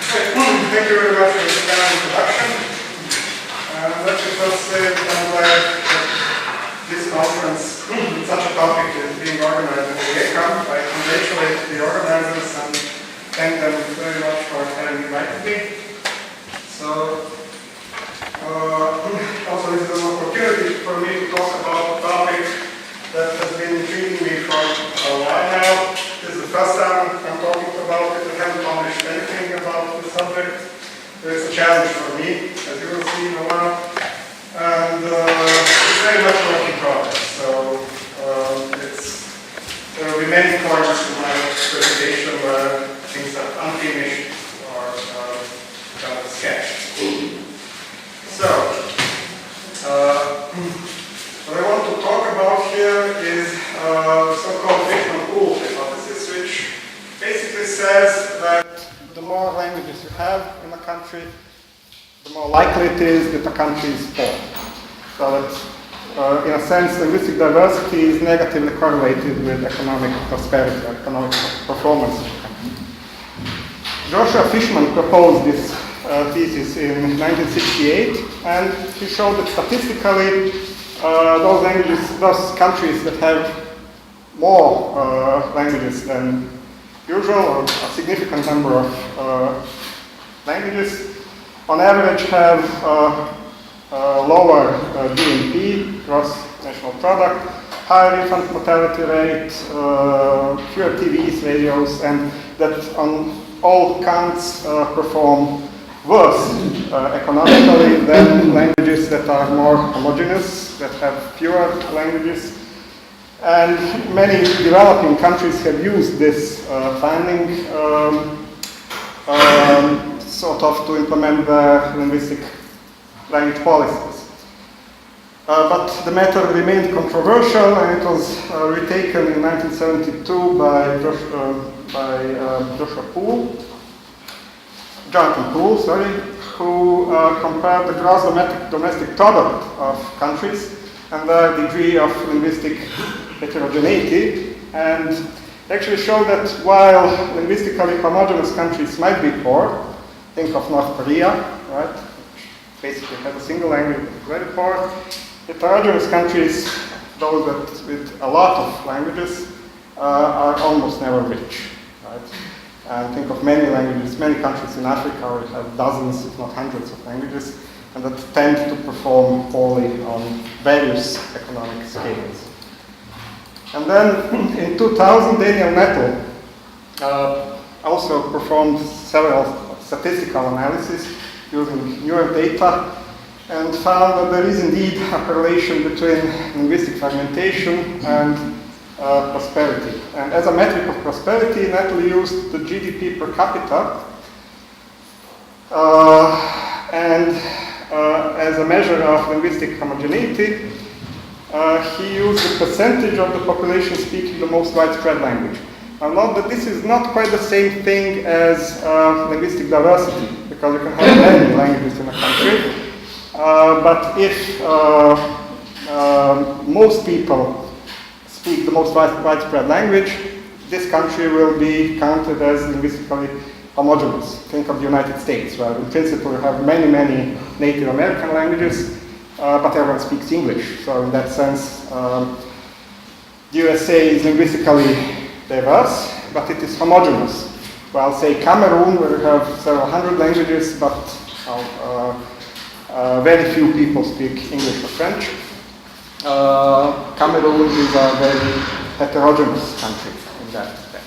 Thank you very much for this kind of introduction. Let me first say that I'm glad that this conference, such a topic, is being organized in Rijeka. I congratulate the organizers and thank them very much for having invited me. So, also this is an opportunity for me to talk about a topic that has been intriguing me for a while now. This is the first time I'm talking about it. I haven't published anything about the subject. It's a challenge for me, as you will see in a while. And it's very much a work in progress. So there will be many points in my presentation where things are unfinished or kind of sketched. So, what I want to talk about here is so-called Fishman-Pool hypothesis, which basically says that the more languages you have in a country, the more likely it is that a country is poor. So that, in a sense, linguistic diversity is negatively correlated with economic prosperity or economic performance of a country. Joshua Fishman proposed this thesis in 1968, and he showed that statistically those countries that have more languages than usual, or a significant number of languages, on average have lower GNP, gross national product, higher infant mortality rate, fewer TVs, radios, and that on all counts perform worse economically than languages that are more homogenous, that have fewer languages. And many developing countries have used this finding sort of to implement their linguistic language policies. But the matter remained controversial, and it was retaken in 1972 by Jonathan Poole, who compared the gross domestic product of countries and the degree of linguistic heterogeneity, and actually showed that while linguistically homogeneous countries might be poor, think of North Korea, right, which basically has a single language but very poor. Heterogeneous countries, those that with a lot of languages, are almost never rich, right? And think of many languages, many countries in Africa which have dozens, if not hundreds of languages, and that tend to perform poorly on various economic scales. And then in 2000, Daniel Nettle also performed several statistical analyses using newer data and found that there is indeed a correlation between linguistic fragmentation and prosperity. And as a metric of prosperity, Nettle used the GDP per capita, and as a measure of linguistic homogeneity, he used the percentage of the population speaking the most widespread language. Now, note that this is not quite the same thing as linguistic diversity, because you can have many languages in a country, but if most people speak the most widespread language, this country will be counted as linguistically homogeneous. Think of the United States, where in principle you have many, many Native American languages, but everyone speaks English. So in that sense, the USA is linguistically diverse, but it is homogeneous. While say Cameroon, where you have several hundred languages, but very few people speak English or French. Cameroon is a very heterogeneous country in that respect.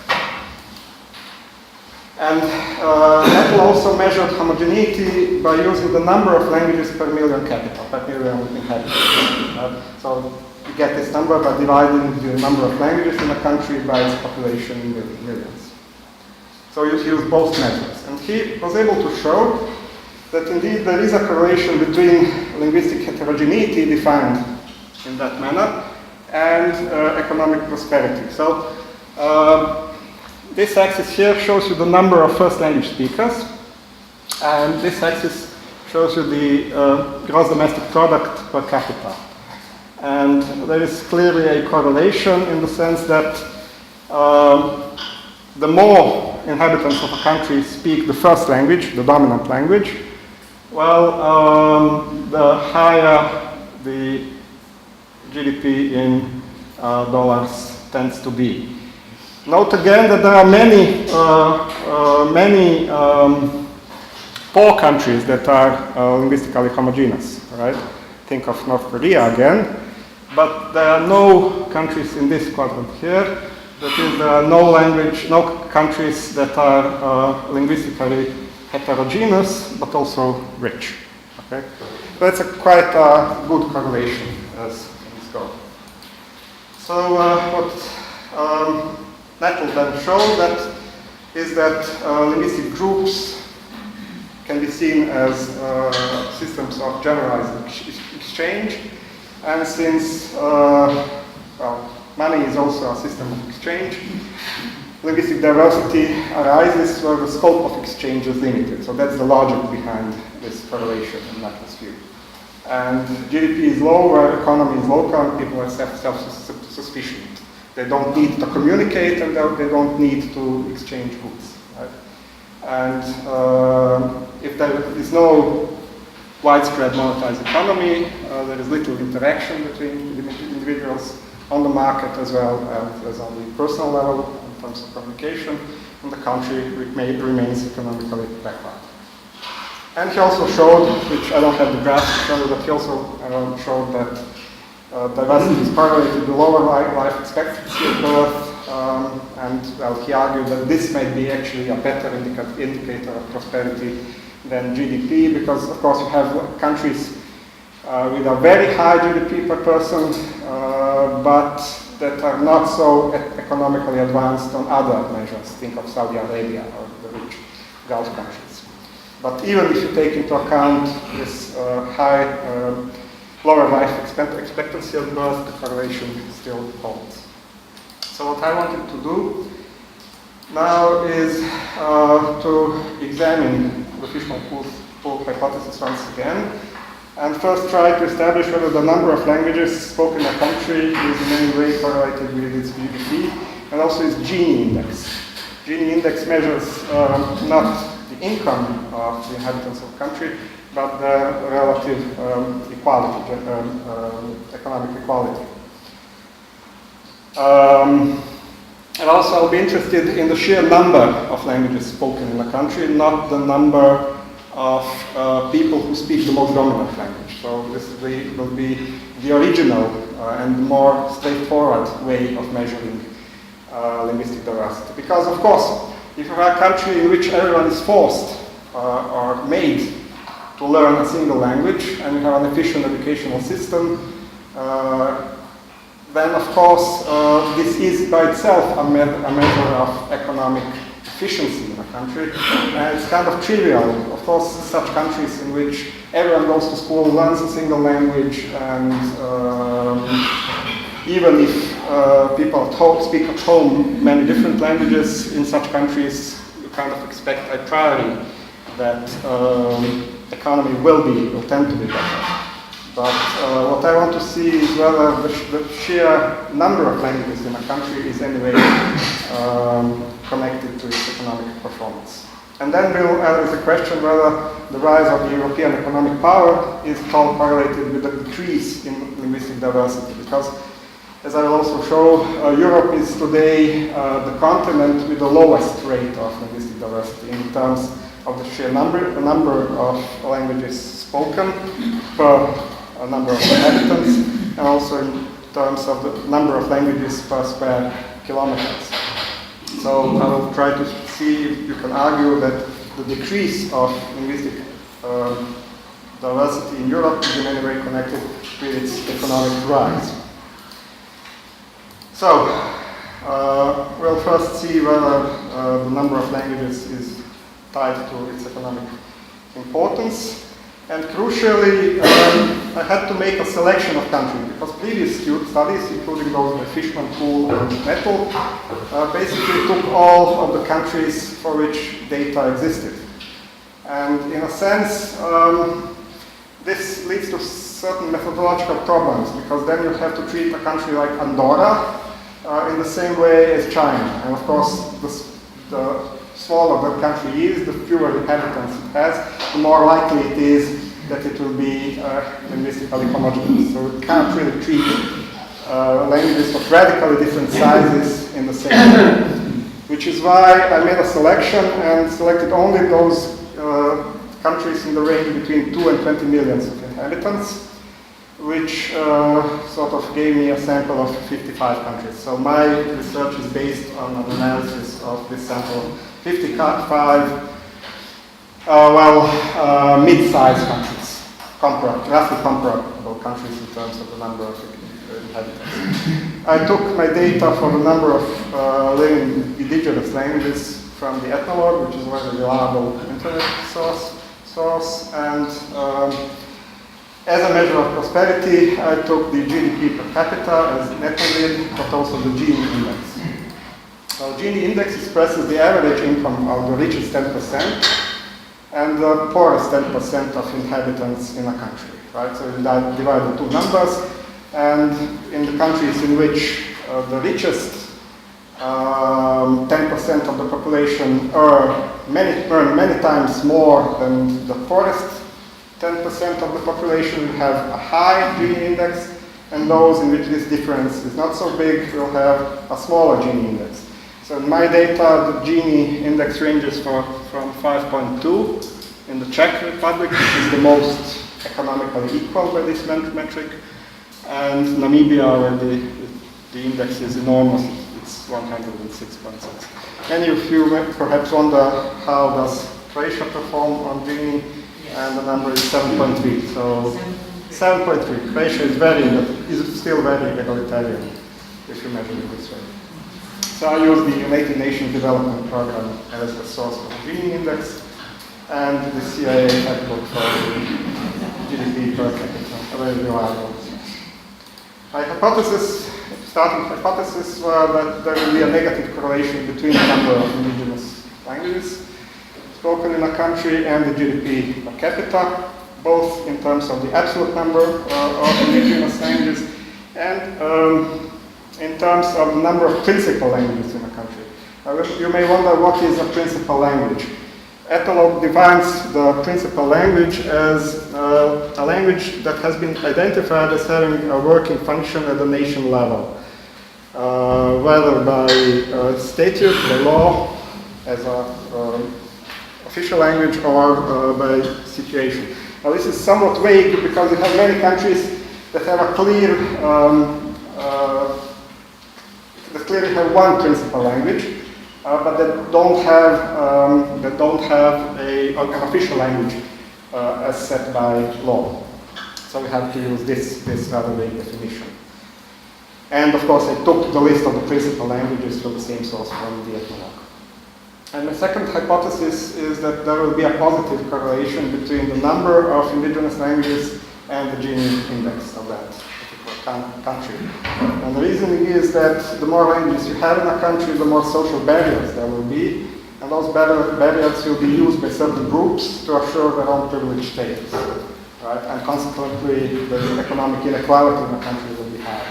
And Nettle also measured homogeneity by using the number of languages per million capita, per million inhabitants. So you get this number by dividing the number of languages in a country by its population in millions. So you use both measures. And he was able to show that indeed there is a correlation between linguistic heterogeneity defined in that manner and economic prosperity. So this axis here shows you the number of first language speakers, and this axis shows you the gross domestic product per capita. And there is clearly a correlation in the sense that the more inhabitants of a country speak the first language, the dominant language, well, the higher the GDP in dollars tends to be. Note again that there are many poor countries that are linguistically homogeneous, right? Think of North Korea again. But there are no countries in this quadrant here. That is, there are no countries that are linguistically heterogeneous, but also rich. Okay, so it's a quite good correlation as things go. So what Nettle then showed that is that linguistic groups can be seen as systems of generalized exchange. And since money is also a system of exchange, linguistic diversity arises where the scope of exchange is limited. So that's the logic behind this correlation in Nettle's view. And GDP is low where economy is local and people are self-sufficient. They don't need to communicate and they don't need to exchange goods. Right? And if there is no widespread monetized economy, there is little interaction between individuals on the market as well as on the personal level in terms of communication, and the country remains economically backward. And he also showed, which I don't have the graph to show, but he also showed that diversity is correlated to lower life expectancy at birth, and well, he argued that this might be actually a better indicator of prosperity than GDP, because of course you have countries with a very high GDP per person, but that are not so economically advanced on other measures. Think of Saudi Arabia or the rich Gulf countries. But even if you take into account this high, lower life expectancy at birth, the correlation still holds. So what I wanted to do now is to examine the Fishman-Pool hypothesis once again, and first try to establish whether the number of languages spoken in a country is in any way correlated with its GDP, and also its Gini index. Gini index measures not the income of the inhabitants of the country, but the relative equality, economic equality. And also I'll be interested in the sheer number of languages spoken in a country, not the number of people who speak the most dominant language. So this will be the original and more straightforward way of measuring linguistic diversity. Because of course, if you have a country in which everyone is forced or made to learn a single language, and you have an efficient educational system, then of course this is by itself a measure of economic efficiency in a country, and it's kind of trivial. Of course, such countries in which everyone goes to school, learns a single language, and even if people speak at home many different languages, in such countries you kind of expect a priori that economy will tend to be better. But what I want to see is whether the sheer number of languages in a country is anyway connected to its economic performance. And then we'll ask the question whether the rise of the European economic power is correlated with the decrease in linguistic diversity. Because, as I will also show, Europe is today the continent with the lowest rate of linguistic diversity in terms of the sheer number of languages spoken per number of inhabitants, and also in terms of the number of languages per square kilometers. So I will try to see if you can argue that the decrease of linguistic diversity in Europe is in any way connected with its economic rise. So we'll first see whether the number of languages is tied to its economic importance. And crucially, I had to make a selection of countries, because previous studies, including those by Fishman-Pool and Nettle, basically took all of the countries for which data existed. And in a sense, this leads to certain methodological problems, because then you have to treat a country like Andorra in the same way as China. And of course, the smaller the country is, the fewer inhabitants it has, the more likely it is that it will be linguistically homogenous. So we can't really treat languages of radically different sizes in the same way. Which is why I made a selection and selected only those countries in the range between 2 and 20 million of inhabitants, which sort of gave me a sample of 55 countries. So my research is based on an analysis of this sample of 55 mid-sized countries, roughly comparable countries in terms of the number of inhabitants. I took my data for the number of living indigenous languages from the Ethnologue, which is a very reliable internet source, and as a measure of prosperity, I took the GDP per capita as netted, but also the Gini index. So Gini index expresses the average income of the richest 10% and the poorest 10% of inhabitants in a country, right? So we divide the two numbers, and in the countries in which the richest 10% of the population earn many times more than the poorest 10% of the population, will have a high Gini index, and those in which this difference is not so big will have a smaller Gini index. So in my data, the Gini index ranges from 5.2 in the Czech Republic, which is the most economically equal by this metric, and Namibia, where the index is enormous, it's 106.6. And if you perhaps wonder how does Croatia perform on Gini, and the number is 7.3. So 7.3. Croatia is still very egalitarian if you measure it this way. So I use the United Nations Development Program as a source for the Gini index, and the CIA handbook for the GDP per capita, a very reliable source. My starting hypothesis was that there will be a negative correlation between the number of indigenous languages spoken in a country and the GDP per capita, both in terms of the absolute number of indigenous languages and in terms of the number of principal languages in a country. You may wonder, what is a principal language? Ethnologue defines the principal language as a language that has been identified as having a working function at the nation level, whether by statute, by law, as a official language, or by situation. Now this is somewhat vague because you have many countries that have a clear, that clearly have one principal language, but that don't have an official language as set by law. So we have to use this rather vague definition. And of course, I took the list of the principal languages from the same source from the Ethnologue. And my second hypothesis is that there will be a positive correlation between the number of indigenous languages and the Gini index of that particular country. And the reasoning is that the more languages you have in a country, the more social barriers there will be, and those barriers will be used by certain groups to assure their own privileged status, right? And consequently, the economic inequality in the country will be high.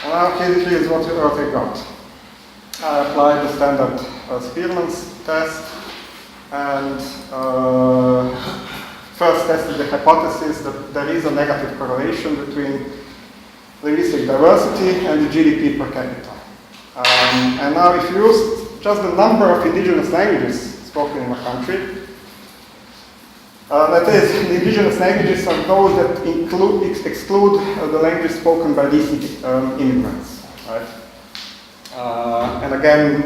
And now, here is what I got. I applied the standard Spearman's test and first tested the hypothesis that there is a negative correlation between linguistic diversity and the GDP per capita. And now if you use just the number of indigenous languages spoken in a country, that is, the indigenous languages are those that exclude the language spoken by recent immigrants, right? And again,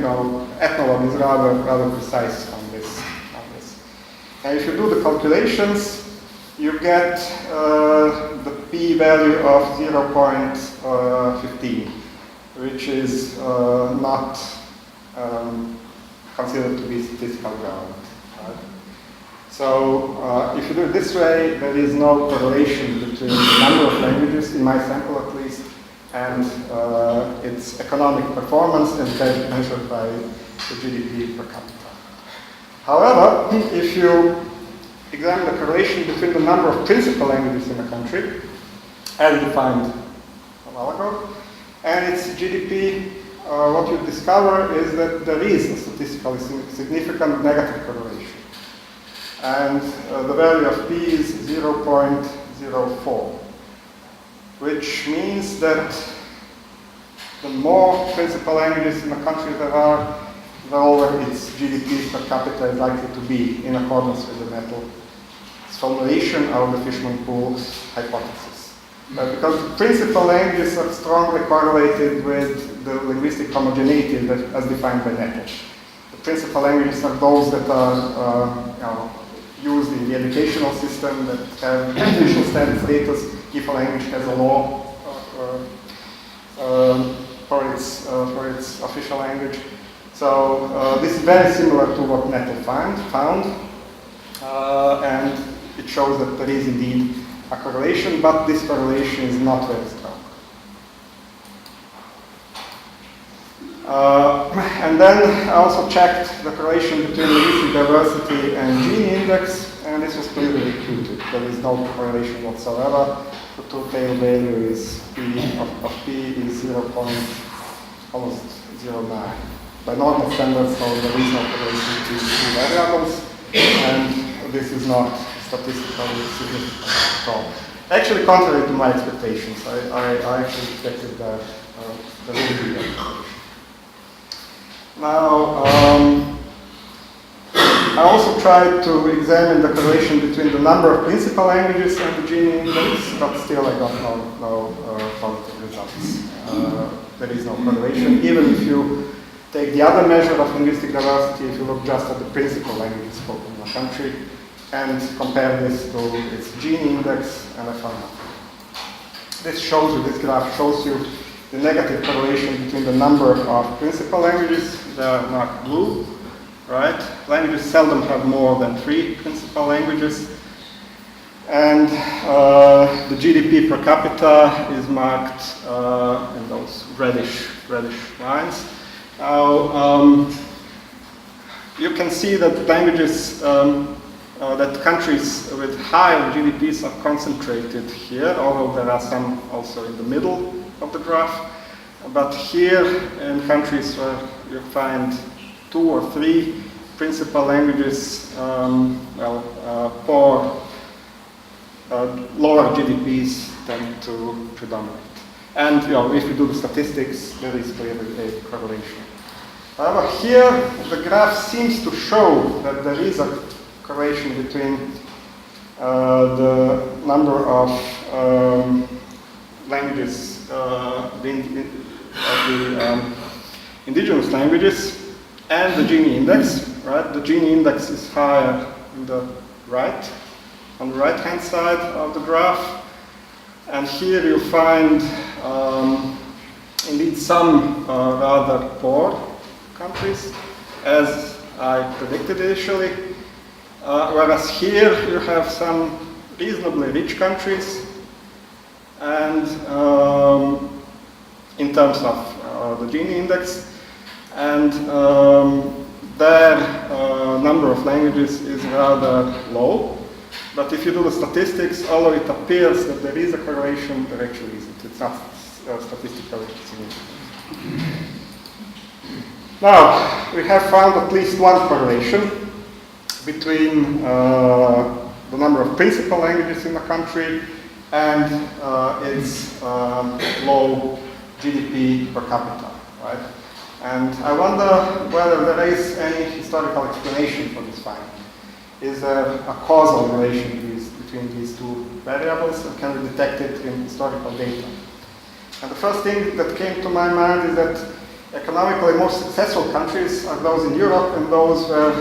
Ethnologue is rather precise on this. And if you do the calculations, you get the p-value of 0.15, which is not considered to be statistical relevant. Right? So if you do it this way, there is no correlation between the number of languages, in my sample at least, and its economic performance as measured by the GDP per capita. However, if you examine the correlation between the number of principal languages in a country, as defined a while ago, and its GDP what you discover is that there is a statistically significant negative correlation. And the value of p is 0.04, which means that the more principal languages in a country there are, the lower its GDP per capita is likely to be, in accordance with the metal formulation of the Fishman-Pool hypothesis. Because principal languages are strongly correlated with the linguistic homogeneity that, as defined by Netel. The principal languages are those that are used in the educational system, that have official standard status if a language has a law for its official language. So this is very similar to what Netel found, and it shows that there is indeed a correlation, but this correlation is not very strong. And then I also checked the correlation between linguistic diversity and Gini index, and this was clearly refuted. There is no correlation whatsoever. The two-tail value is p of p is almost 0.09. By normal standards, so there is no correlation between two variables, and this is not statistically significant at all. Actually, contrary to my expectations, I actually expected that there would be a correlation. Now, I also tried to examine the correlation between the number of principal languages and the Gini index, but still I got no positive results. There is no correlation, even if you take the other measure of linguistic diversity, if you look just at the principal languages spoken in a country, and compare this to its Gini index, and I found nothing. This graph shows you the negative correlation between the number of principal languages. They are marked blue, right? Languages seldom have more than 3 principal languages. And the GDP per capita is marked in those reddish lines. Now, you can see that languages, that countries with higher GDPs are concentrated here, although there are some also in the middle of the graph. But here, in countries where you find 2 or 3 principal languages, lower GDPs tend to predominate. And if you do the statistics, there is clearly a correlation. However, here the graph seems to show that there is a correlation between the number of languages, indigenous languages, and the Gini index. Right? The Gini index is higher on the right-hand side of the graph, and here you find indeed some rather poor countries, as I predicted initially, whereas here you have some reasonably rich countries, and in terms of the Gini index, and their number of languages is rather low. But if you do the statistics, although it appears that there is a correlation, there actually isn't. It's not statistically significant. Now, we have found at least one correlation between the number of principal languages in a country and its low GDP per capita, right? And I wonder whether there is any historical explanation for this finding. Is there a causal relation between these two variables, and can we detect it in historical data? And the first thing that came to my mind is that economically most successful countries are those in Europe and those where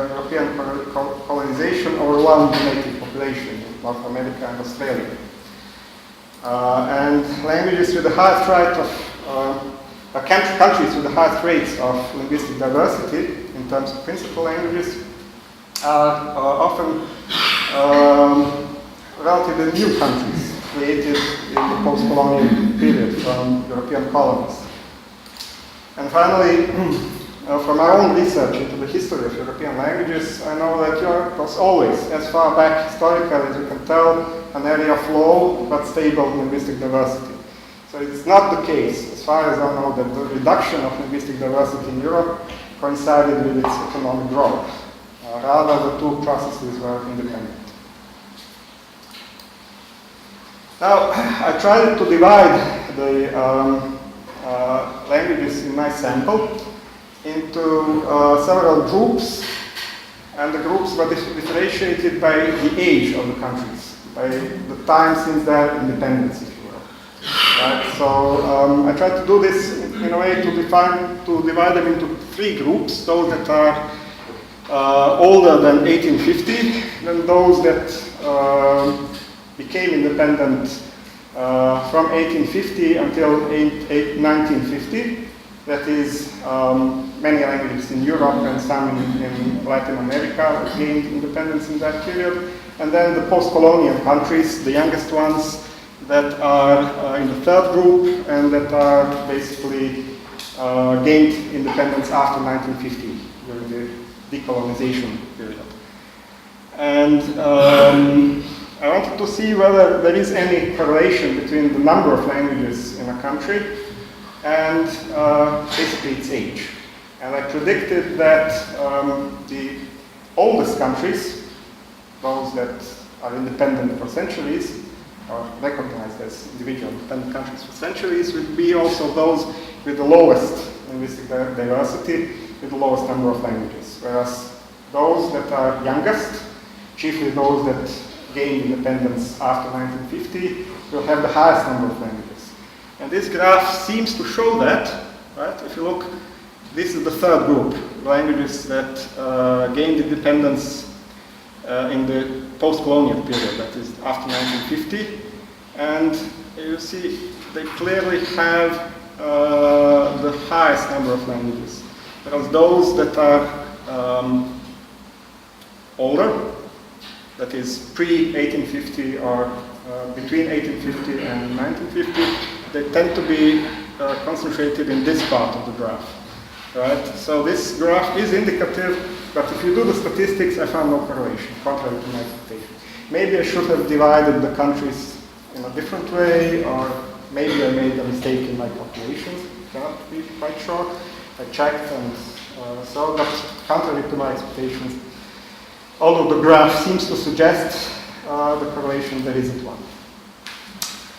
European colonization overwhelmed the native population in North America and Australia. And languages with the highest rate of countries with the highest rates of linguistic diversity in terms of principal languages are often relatively new countries created in the post-colonial period from European colonies. And finally, from our own research into the history of European languages, I know that Europe was always, as far back historically as you can tell, an area of low but stable linguistic diversity. So it's not the case, as as far as I know, that the reduction of linguistic diversity in Europe coincided with its economic growth. Rather, the two processes were independent. Now, I tried to divide the languages in my sample into several groups, and the groups were differentiated by the age of the countries, by the time since their independence, if you will. Right? So I tried to do this in a way to divide them into three groups: those that are older than 1850, then those that became independent from 1850 until 1950. That is, many languages in Europe and some in Latin America gained independence in that period. And then the post-colonial countries, the youngest ones that are in the third group and that are basically gained independence after 1950 during the decolonization period. And I wanted to see whether there is any correlation between the number of languages in a country and basically its age. And I predicted that the oldest countries, those that are independent for centuries, or recognized as individual independent countries for centuries, would be also those with the lowest linguistic diversity, with the lowest number of languages. Whereas those that are youngest, chiefly those that gained independence after 1950, will have the highest number of languages. And this graph seems to show that, right? If you look, this is the third group, languages that gained independence in the post-colonial period, that is after 1950. And you see they clearly have the highest number of languages. Whereas those that are older, that is pre-1850 or between 1850 and 1950, they tend to be concentrated in this part of the graph, right? So this graph is indicative, but if you do the statistics, I found no correlation, contrary to my expectation. Maybe I should have divided the countries in a different way, or maybe I made a mistake in my calculations. Cannot be quite sure. I checked, and so that's contrary to my expectations. Although the graph seems to suggest the correlation, there isn't one.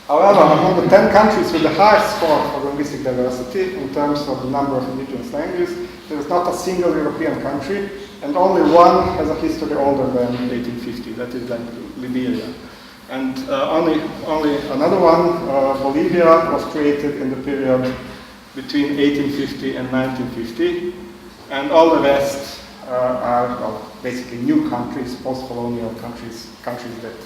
However, among the 10 countries with the highest score for linguistic diversity in terms of the number of indigenous languages, there is not a single European country, and only one has a history older than 1850, that is like Liberia. And only another one, Bolivia, was created in the period between 1850 and 1950, and all the rest are basically new countries, post-colonial countries that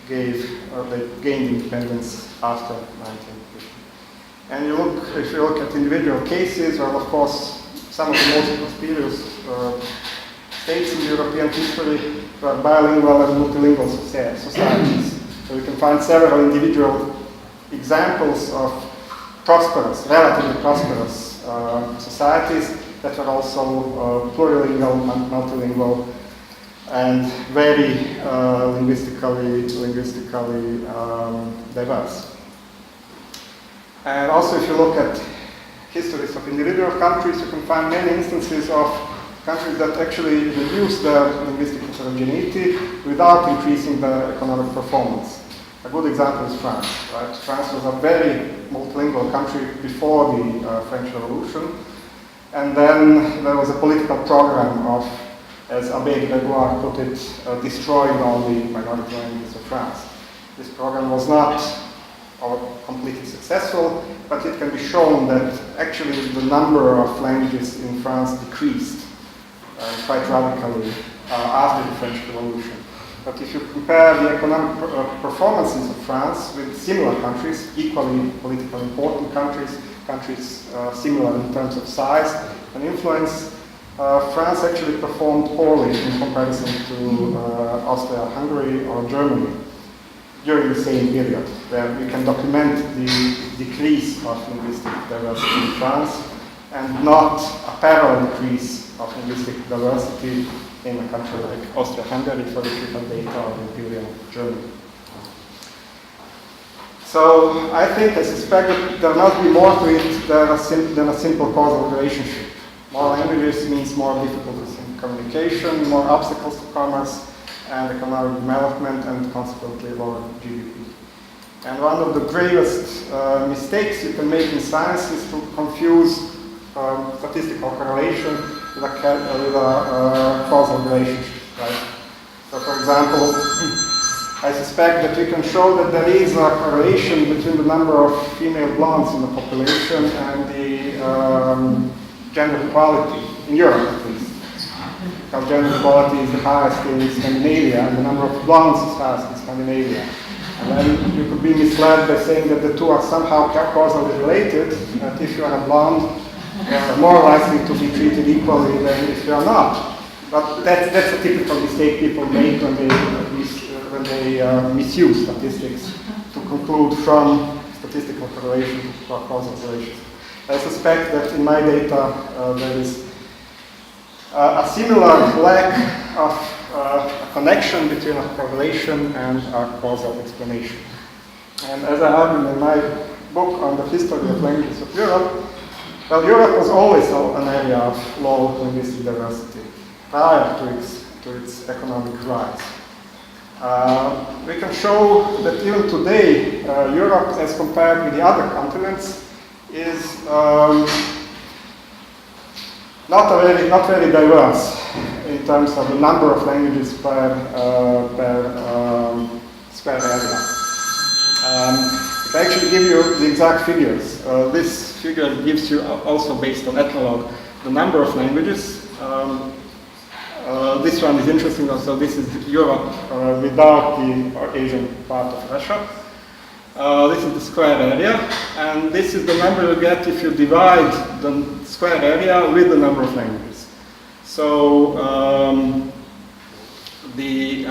gained independence after 1950. And if you look at individual cases, well, of course, some of the most prosperous states in European history were bilingual and multilingual societies. So we can find several individual examples of relatively prosperous societies that were also plurilingual, multilingual, and very linguistically diverse. And also, if you look at histories of individual countries, you can find many instances of countries that actually reduce their linguistic heterogeneity without increasing their economic performance. A good example is France, right? France was a very multilingual country before the French Revolution, and then there was a political program of, as Abbé Grégoire put it, destroying all the minority languages of France. This program was not completely successful, but it can be shown that actually the number of languages in France decreased quite radically after the French Revolution. But if you compare the economic performances of France with similar countries, equally politically important countries similar in terms of size and influence, France actually performed poorly in comparison to Austria-Hungary or Germany during the same period, where we can document the decrease of linguistic diversity in France and not a parallel decrease of linguistic diversity in a country like Austria-Hungary, for which we have data, or Imperial Germany. So I think, I suspect that there must be more to it than a simple causal relationship. More languages means more difficulties in communication, more obstacles to commerce and economic development, and consequently lower GDP. And one of the gravest mistakes you can make in science is to confuse statistical correlation with a causal relationship, right? So for example, I suspect that we can show that there is a correlation between the number of female blondes in the population and the gender equality, in Europe at least. Because gender equality is the highest in Scandinavia, and the number of blondes is highest in Scandinavia. And then you could be misled by saying that the two are somehow causally related, that if you are a blonde, you are more likely to be treated equally than if you are not. But that's a typical mistake people make when they misuse statistics to conclude from statistical correlation to causal relations. I suspect that in my data there is a similar lack of a connection between a correlation and a causal explanation. And as I argue in my book on the history of languages of Europe, well, Europe was always an area of low linguistic diversity prior to its economic rise. We can show that even today, Europe, as compared with the other continents, is not very diverse in terms of the number of languages per square area. If I actually give you the exact figures, this figure gives you also based on etnologue the number of languages. This one is interesting also. This is Europe without the Asian part of Russia. This is the square area, and this is the number you get if you divide the square area with the number of languages. So the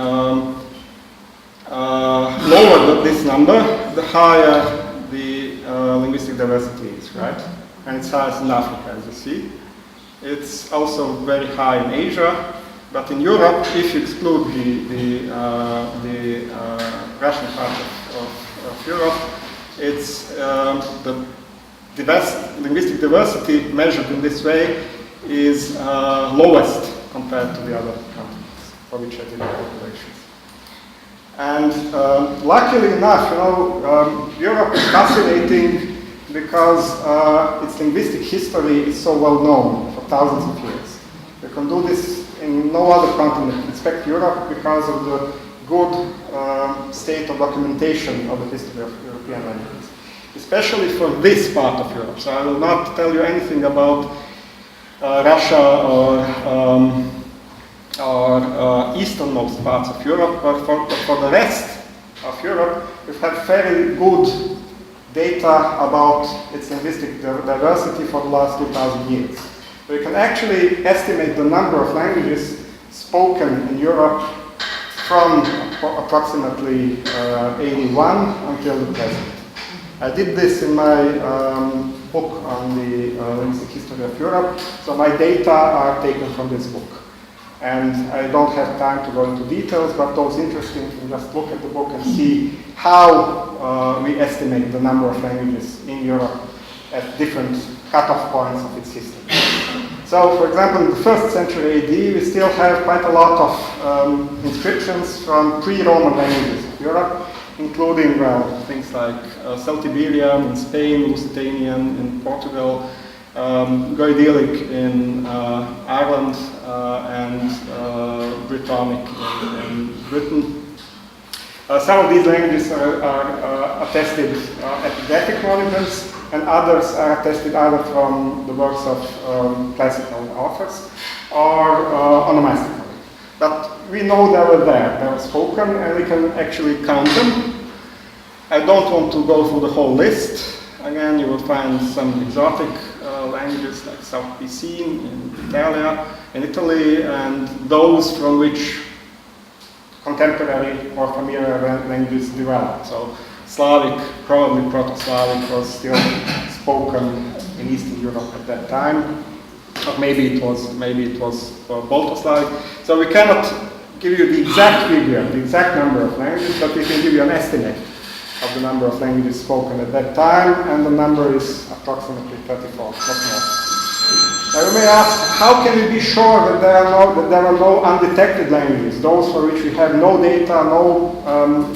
lower this number, the higher the linguistic diversity is, right? And it's highest in Africa, as you see. It's also very high in Asia, but in Europe, if you exclude the Russian part of Europe, it's the linguistic diversity measured in this way is lowest compared to the other continents for which I did the calculations. And luckily enough, Europe is fascinating because its linguistic history is so well known for thousands of years. You can do this in no other continent except Europe because of the good state of documentation of the history of European languages, especially for this part of Europe. So I will not tell you anything about Russia or easternmost parts of Europe, but for the rest of Europe, we've had fairly good data about its linguistic diversity for the last 2,000 years. So you can actually estimate the number of languages spoken in Europe from approximately 81 until the present. I did this in my book on the linguistic history of Europe, so my data are taken from this book. And I don't have time to go into details, but those interested can just look at the book and see how we estimate the number of languages in Europe at different cutoff points of its history. So, for example, in the 1st century AD, we still have quite a lot of inscriptions from pre-Roman languages of Europe, including, well, things like Celtiberian in Spain, Lusitanian in Portugal, Goidelic in Ireland, and Brittonic in Britain. Some of these languages are attested epigraphic monuments, and others are attested either from the works of classical authors or onomastically. But we know they were there, they were spoken, and we can actually count them. I don't want to go through the whole list. Again, you will find some exotic languages like South Piscine in Italy, and those from which contemporary or familiar languages developed. So Slavic, probably Proto-Slavic, was still spoken in Eastern Europe at that time, or maybe it was Balto-Slavic. So we cannot give you the exact figure, the exact number of languages, but we can give you an estimate of the number of languages spoken at that time, and the number is approximately 34, not more. Now you may ask, how can we be sure that there are no undetected languages, those for which we have no data, no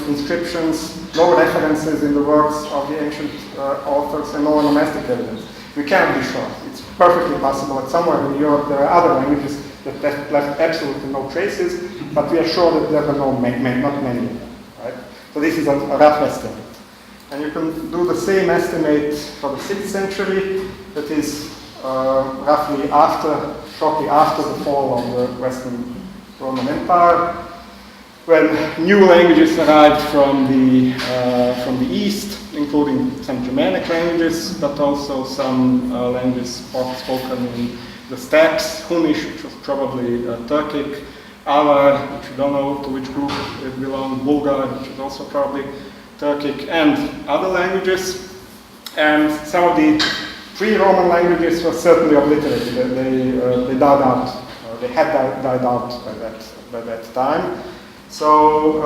inscriptions, no references in the works of the ancient authors, and no onomastic evidence? We can't be sure. It's perfectly possible that somewhere in Europe there are other languages that left absolutely no traces, but we are sure that there are not many of them, right? So this is a rough estimate. And you can do the same estimate for the 6th century, that is roughly shortly after the fall of the Western Roman Empire, when new languages arrived from the east, including some Germanic languages, but also some languages spoken in the steppes, Hunnish, which was probably Turkic, Avar, which we don't know to which group it belonged, Bulgar, which is also probably Turkic, and other languages. And some of the pre-Roman languages were certainly obliterated. They died out. They had died out by that time. So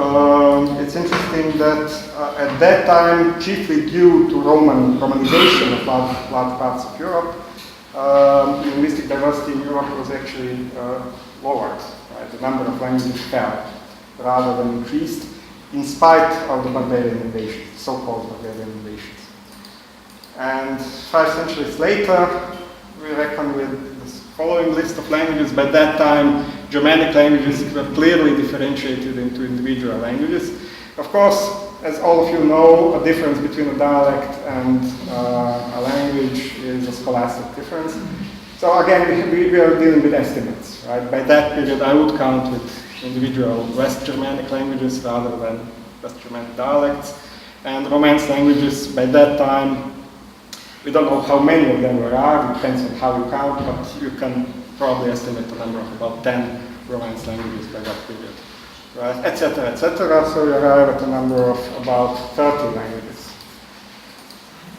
it's interesting that at that time, chiefly due to Romanization of large parts of Europe, linguistic diversity in Europe was actually lowered. Right? The number of languages fell rather than increased, in spite of the barbarian invasions, so-called barbarian invasions. And 5 centuries later, we reckon with the following list of languages. By that time, Germanic languages were clearly differentiated into individual languages. Of course, as all of you know, a difference between a dialect and a language is a scholastic difference. So again, we are dealing with estimates, right? By that period, I would count with individual West Germanic languages rather than West Germanic dialects. And Romance languages, by that time, we don't know how many of them there are, it depends on how you count, but you can probably estimate a number of about 10 Romance languages by that period, right? Etc., etc. So you arrive at a number of about 30 languages.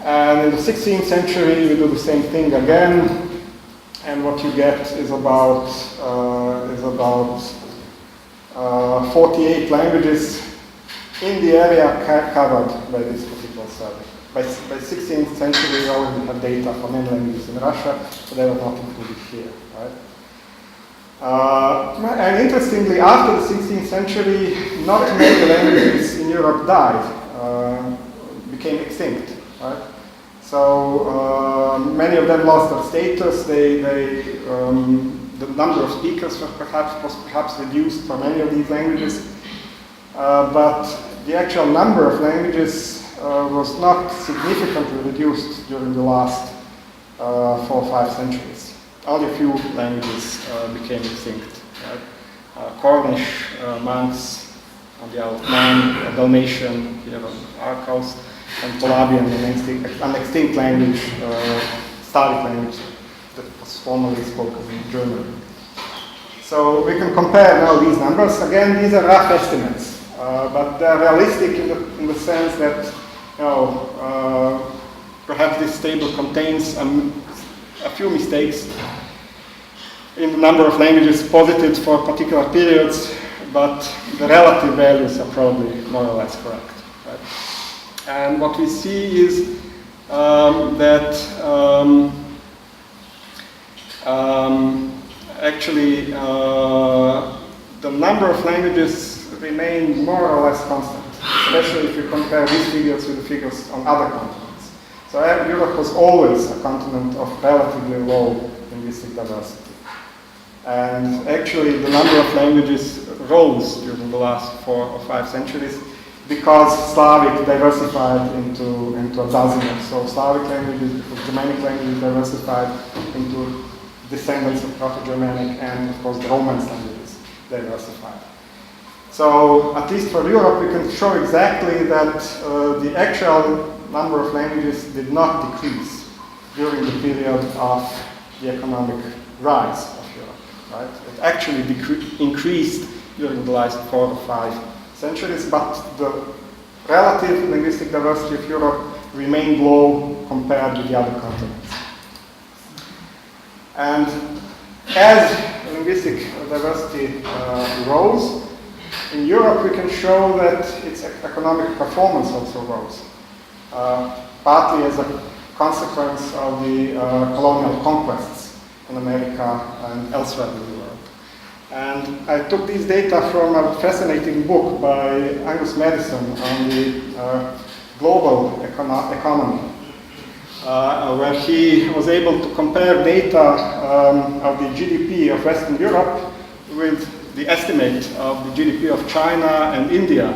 And in the 16th century, we do the same thing again, and what you get is about 48 languages in the area covered by this particular survey. By 16th century, we already had data for many languages in Russia, but they were not included here, right? And interestingly, after the 16th century, not many languages in Europe died, became extinct, right? So many of them lost their status. The number of speakers was perhaps reduced for many of these languages, but the actual number of languages was not significantly reduced during the last 4 or 5 centuries. Only a few languages became extinct. Right? Cornish, Manx on the Isle of Man, Dalmatian here on our coast, and Polabian, an extinct language, Slavic language that was formerly spoken in Germany. So we can compare now these numbers. Again, these are rough estimates, but they're realistic in the sense that perhaps this table contains a few mistakes in the number of languages posited for particular periods, but the relative values are probably more or less correct. Right? And what we see is that actually the number of languages remain more or less constant, especially if you compare these figures with the figures on other continents. So Europe was always a continent of relatively low linguistic diversity. And actually the number of languages rose during the last 4 or 5 centuries because Slavic diversified into a dozen or so Slavic languages, because Germanic languages diversified into descendants of Proto-Germanic, and of course the Romance languages diversified. So at least for Europe, we can show exactly that the actual number of languages did not decrease during the period of the economic rise of Europe. Right? It actually increased during the last 4 or 5 centuries, but the relative linguistic diversity of Europe remained low compared with the other continents. And as linguistic diversity rose, in Europe we can show that its economic performance also rose, partly as a consequence of the colonial conquests in America and elsewhere in the world. And I took these data from a fascinating book by Angus Madison on the global economy, where he was able to compare data of the GDP of Western Europe with the estimate of the GDP of China and India.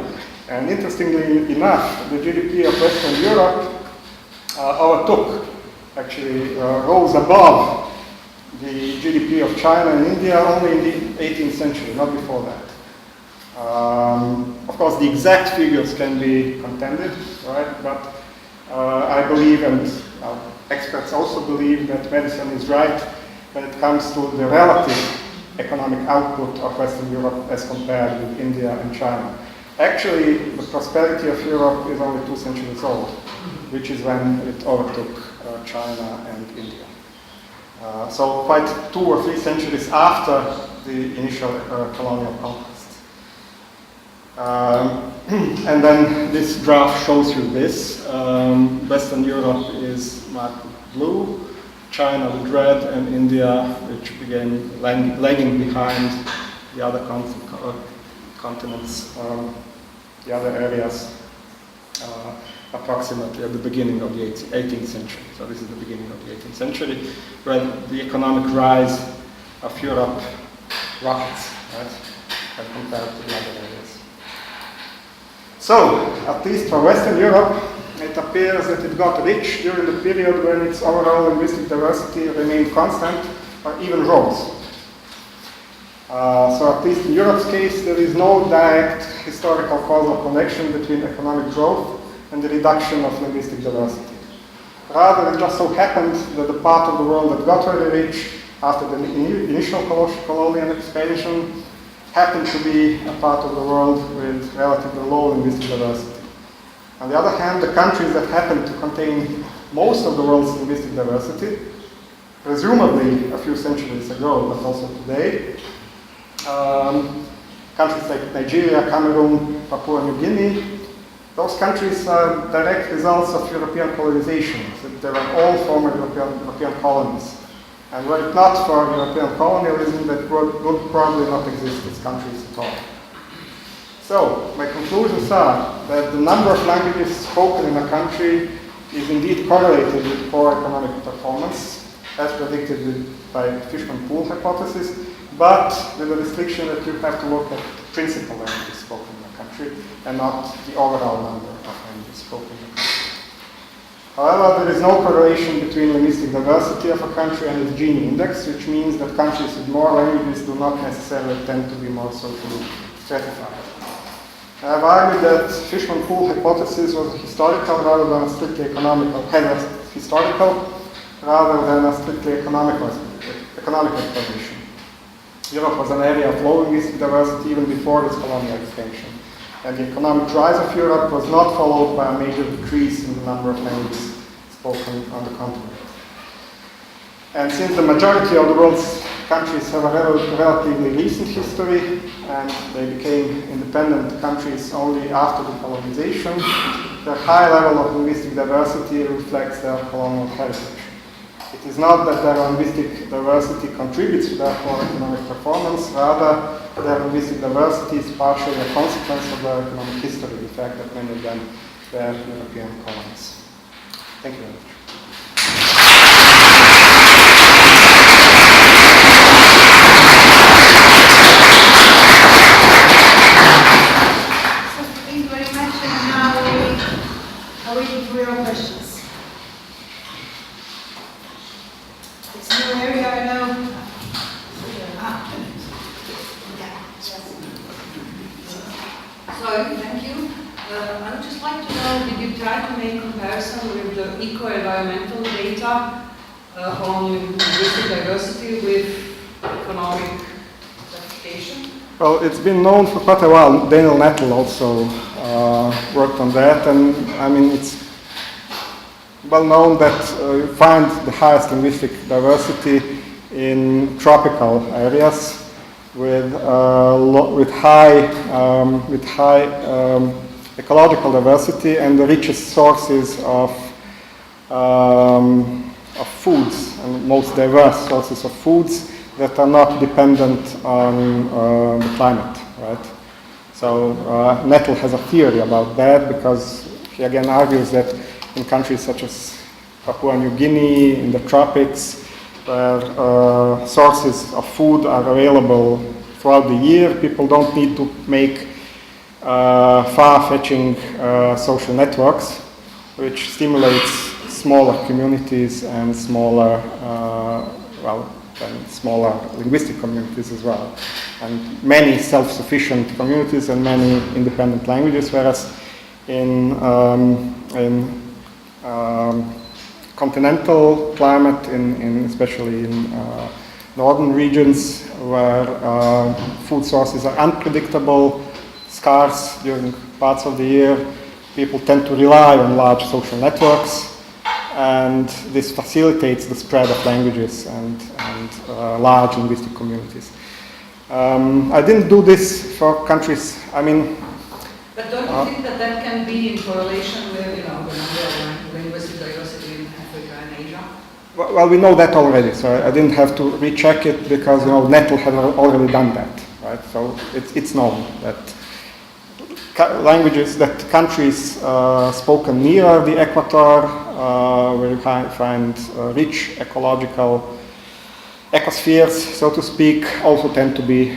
And interestingly enough, the GDP of Western Europe overtook, actually rose above the GDP of China and India only in the 18th century, not before that. Of course, the exact figures can be contended, right? But I believe, and experts also believe, that Madison is right when it comes to the relative economic output of Western Europe as compared with India and China. Actually, the prosperity of Europe is only 2 centuries old, which is when it overtook China and India. So quite 2 or 3 centuries after the initial colonial conquest. And then this graph shows you this. Western Europe is marked with blue, China with red, and India, which began lagging behind the other continents, the other areas, approximately at the beginning of the 18th century. So this is the beginning of the 18th century, where the economic rise of Europe rockets, right, as compared to the other areas. So, at least for Western Europe, it appears that it got rich during the period when its overall linguistic diversity remained constant or even rose. So at least in Europe's case, there is no direct historical causal connection between economic growth and the reduction of linguistic diversity. Rather, it just so happened that the part of the world that got very rich after the initial colonial expansion happened to be a part of the world with relatively low linguistic diversity. On the other hand, the countries that happen to contain most of the world's linguistic diversity, presumably a few centuries ago, but also today, countries like Nigeria, Cameroon, Papua New Guinea, those countries are direct results of European colonization. So they were all former European colonies. And were it not for European colonialism, that would probably not exist as countries at all. So, my conclusions are that the number of languages spoken in a country is indeed correlated with poor economic performance, as predicted by the Fishman-Pool hypothesis, but with the restriction that you have to look at the principal languages spoken in a country and not the overall number of languages spoken in a country. However, there is no correlation between linguistic diversity of a country and its Gini index, which means that countries with more languages do not necessarily tend to be more socially stratified. I have argued that Fishman-Pool hypothesis was historical rather than a strictly economical, rather than a strictly economic explanation. Europe was an area of low linguistic diversity even before its colonial expansion. And the economic rise of Europe was not followed by a major decrease in the number of languages spoken on the continent. And since the majority of the world's countries have a relatively recent history, and they became independent countries only after the colonization, their high level of linguistic diversity reflects their colonial heritage. It is not that their linguistic diversity contributes to their poor economic performance, rather their linguistic diversity is partially a consequence of their economic history, the fact that many of them were European colonies. Thank you very much. Thank you very much, and now we are waiting for your questions. It's a new area, I know. So, thank you. I would just like to know, did you try to make comparison with the eco-environmental data on linguistic diversity with economic stratification? Well, it's been known for quite a while. Daniel Nettle also worked on that, and I mean, it's well known that you find the highest linguistic diversity in tropical areas, with high ecological diversity and the richest sources of foods and most diverse sources of foods that are not dependent on the climate, right? So Nettle has a theory about that because he again argues that in countries such as Papua New Guinea, in the tropics, where sources of food are available throughout the year, people don't need to make far-fetching social networks, which stimulates smaller communities and smaller, smaller linguistic communities as well, and many self-sufficient communities and many independent languages, whereas in continental climate, especially in northern regions where food sources are unpredictable, scarce during parts of the year, people tend to rely on large social networks, and this facilitates the spread of languages and large linguistic communities. I didn't do this for countries, I mean... But don't you think that can be in correlation with, the number of linguistic diversity in Africa and Asia? Well, we know that already, so I didn't have to recheck it because, Nettle had already done that, right? So it's known that languages, that countries spoken near the equator, where you find rich ecological ecospheres, so to speak, also tend to be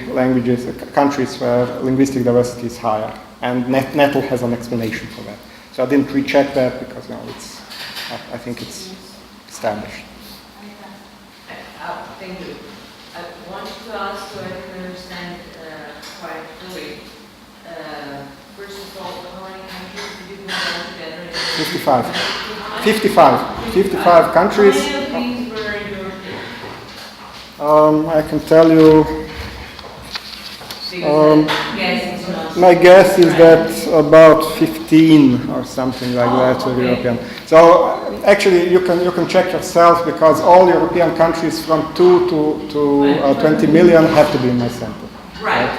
countries where linguistic diversity is higher. And Nettle has an explanation for that. So I didn't recheck that because I think it's established. Thank you. I wanted to ask so I can understand quite fully. First of all, how many countries did you put together? 55. 55 countries. How many of these were European? I can tell you. My guess is that about 15 or something like that are European. So actually, you can check yourself because all European countries from 2 to 20 million have to be in my sample. Right.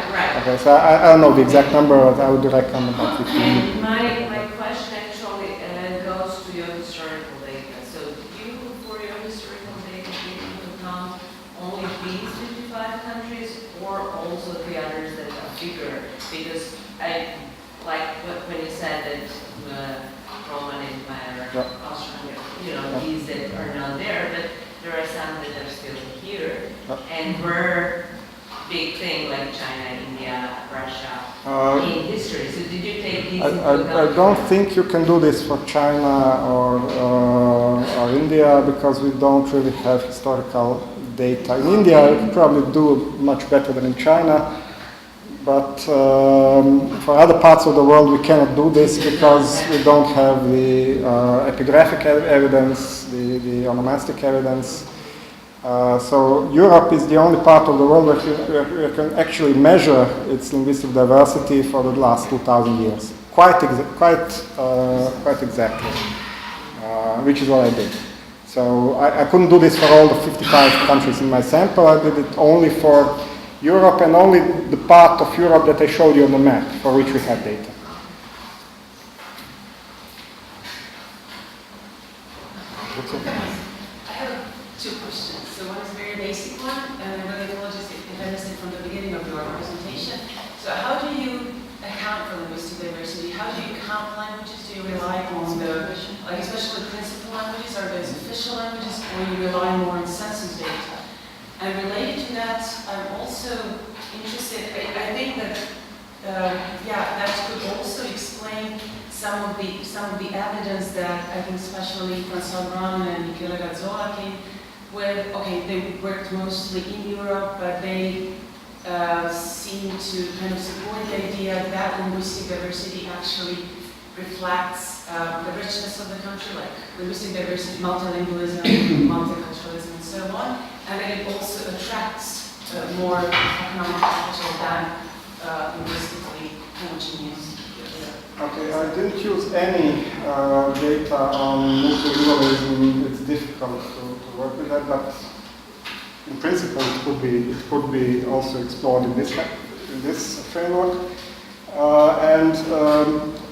Okay, so I don't know the exact number, but I would reckon about 15. And my question actually goes to your historical data. So you, for your historical data, take into account only these 55 countries or also the others that are bigger? Because I like when you said that Roman Empire, Australia, these that are not there, but there are some that are still here and were big thing like China, India, Russia in history. So did you take these into account? I don't think you can do this for China or India because we don't really have historical data. In India, you can probably do much better than in China, but for other parts of the world, we cannot do this because we don't have the epigraphic evidence, the onomastic evidence. So Europe is the only part of the world where you can actually measure its linguistic diversity for the last 2,000 years, quite exactly, which is what I did. So I couldn't do this for all the 55 countries in my sample. I did it only for Europe and only the part of Europe that I showed you on the map for which we had data. I have two questions. So one is a very basic one, and I really apologize if I missed it from the beginning of your presentation. So how do you account for linguistic diversity? How do you count languages? Do you rely on especially principal languages? Are those official languages, or you rely more on census data? And related to that, I'm also interested, I think that, that could also explain some of the evidence that I think especially François Brown and Michele Gazzola came with. Okay, they worked mostly in Europe, but they seem to kind of support the idea that linguistic diversity actually reflects the richness of the country, like linguistic diversity, multilingualism, multiculturalism, and so on, and that it also attracts more economic capital than linguistically homogeneous. Okay, I didn't use any data on multilingualism. It's difficult to work with that, but in principle, it could be also explored in this framework.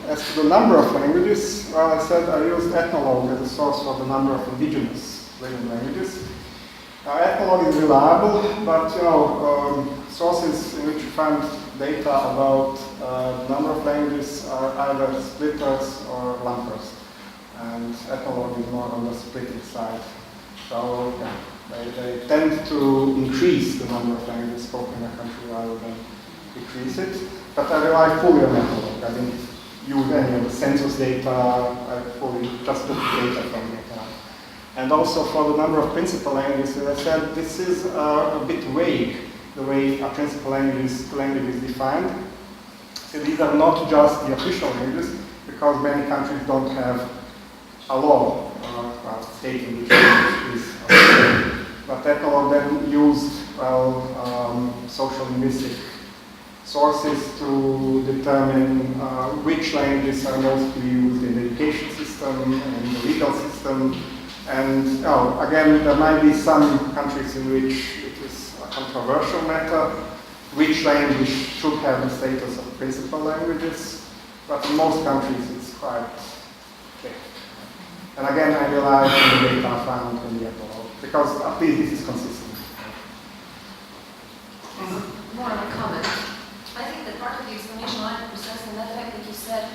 As to the number of languages, well, I said I used ethnologue as a source for the number of indigenous living languages. Ethnologue is reliable, but sources in which you find data about the number of languages are either splitters or lumpers, and ethnologue is more on the splitting side. So yeah, they tend to increase the number of languages spoken in a country rather than decrease it. But I rely fully on ethnologue. I didn't use any of the census data. I fully just took data from it. And also for the number of principal languages, as I said, this is a bit vague, the way a principal language is defined. So these are not just the official languages, because many countries don't have a law stating which language is official. But ethnologue then used social linguistic sources to determine which languages are mostly used in the education system and in the legal system. And again, there might be some countries in which it is a controversial matter, which language should have the status of principal languages, but in most countries it's quite clear. And again, I rely on the data found in the ethnologue, because at least this is consistent. More of a comment. I think that part of the explanation lies precisely in that fact that you said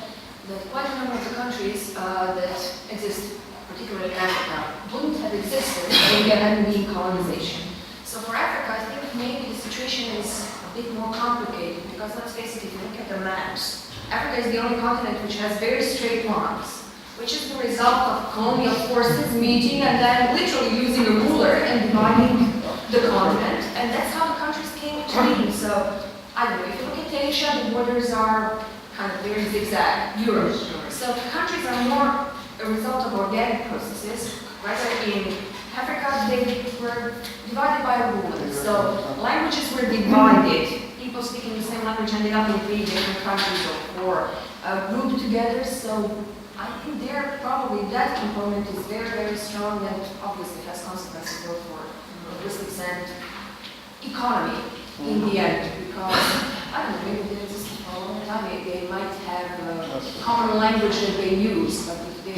that quite a number of the countries that exist, particularly in Africa, wouldn't have existed if there hadn't been colonization. So for Africa, I think maybe the situation is a bit more complicated, because let's face it, if you look at the maps, Africa is the only continent which has very straight lines, which is the result of colonial forces meeting and then literally using a ruler and dividing the continent, and that's how the countries came into being. So I don't know, if you look at Asia, the borders are kind of very zigzag, Europe. So countries are more a result of organic processes, rather in Africa they were divided by a ruler. So languages were divided. People speaking the same language ended up in 3 different countries or grouped together. So I think there probably that component is very, very strong and obviously has consequences both for linguistics and economy in the end, because I don't know, maybe they existed for a long time, they might have a common language that they use, but if they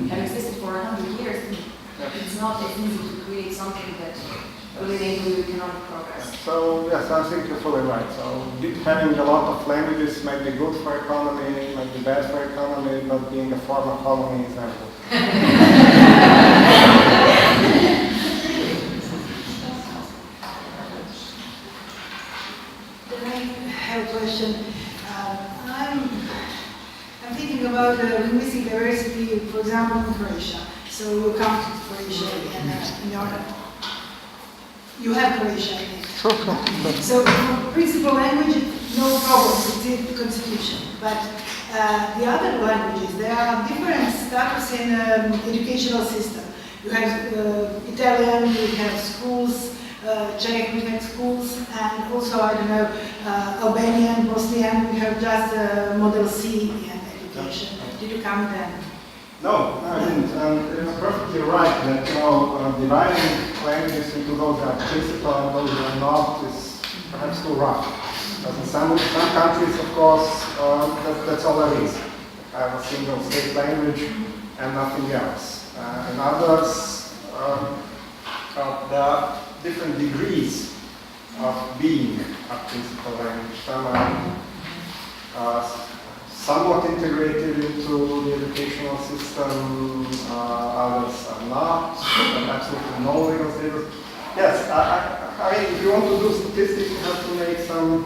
have existed for 100 years, it's not as easy to create something that will enable economic progress. So yes, I think you're fully right. So having a lot of languages might be good for economy, might be bad for economy, but being a former colony is never good. I have a question. I'm thinking about linguistic diversity, for example, in Croatia. So you come to Croatia and you have Croatia, I think. So for principal language, no problem, it's in the constitution. But the other languages, there are different status in educational system. You have Italian, you have schools, Czech, we have schools, and also, I don't know, Albanian, Bosnian, we have just Model C in education. Did you come then? No, I didn't. You're perfectly right that dividing languages into those that are principal and those that are not is perhaps too rough. But in some countries, of course, that's all there is. I have a single state language and nothing else. In others, there are different degrees of being a principal language. Some are somewhat integrated into the educational system, others are not, and absolutely no legal status. Yes, I mean, if you want to do statistics, you have to make some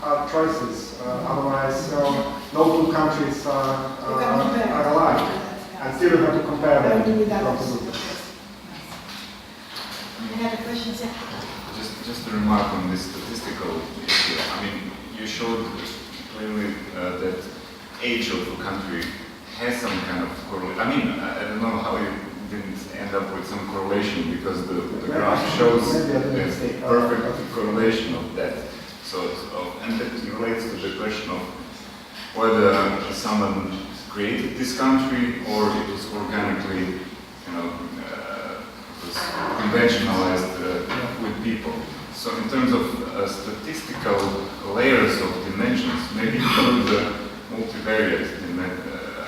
hard choices. Otherwise, no two countries are alike, and still you have to compare them. Any other questions? Yeah. Just a remark on this statistical issue. I mean, you showed clearly that age of a country has some kind of correlation. I mean, I don't know how you didn't end up with some correlation, because the graph shows a perfect correlation of that. So and that relates to the question of whether someone created this country or it was organically, was conventionalized with people. So in terms of statistical layers of dimensions, maybe through the multivariate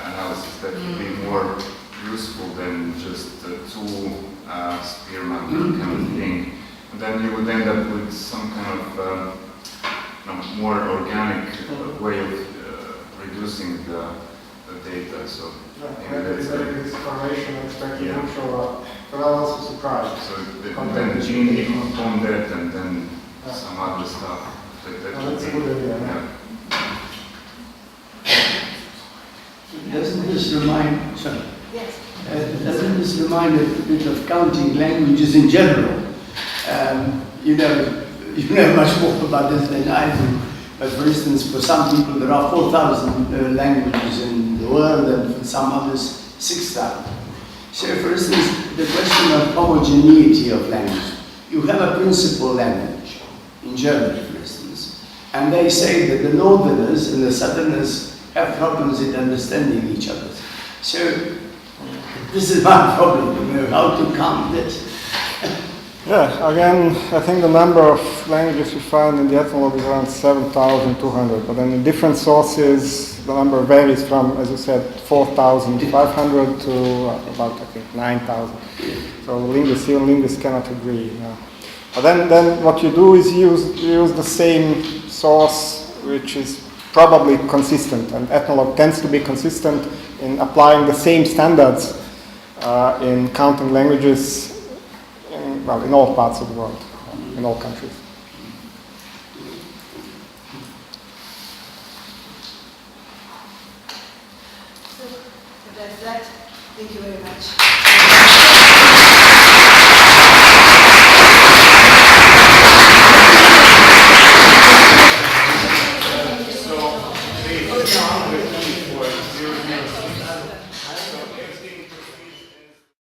analysis that would be more useful than just two Spearman kind of thing. And then you would end up with some kind of more organic way of reducing the data. So maybe that's this correlation expected functional analysis surprise. So then Gini on that, and then some other stuff. That's a good idea. Yeah. Doesn't this remind, sorry, Yes. doesn't this remind a bit of counting languages in general? You know much more about this than I do. But for instance, for some people there are 4,000 languages in the world, and for some others 6,000. So for instance, the question of homogeneity of language. You have a principal language, in Germany for instance, and they say that the northerners and the southerners have problems in understanding each other. So this is my problem, how to count this. Yeah, again, I think the number of languages you find in the ethnologue is around 7,200, but then in different sources, the number varies from, as you said, 4,500 to about, I think, 9,000. So linguists cannot agree. But then what you do is you use the same source, which is probably consistent, and ethnologue tends to be consistent in applying the same standards in counting languages in all parts of the world, in all countries. So that's that. Thank you very much. So, please, with me for 007.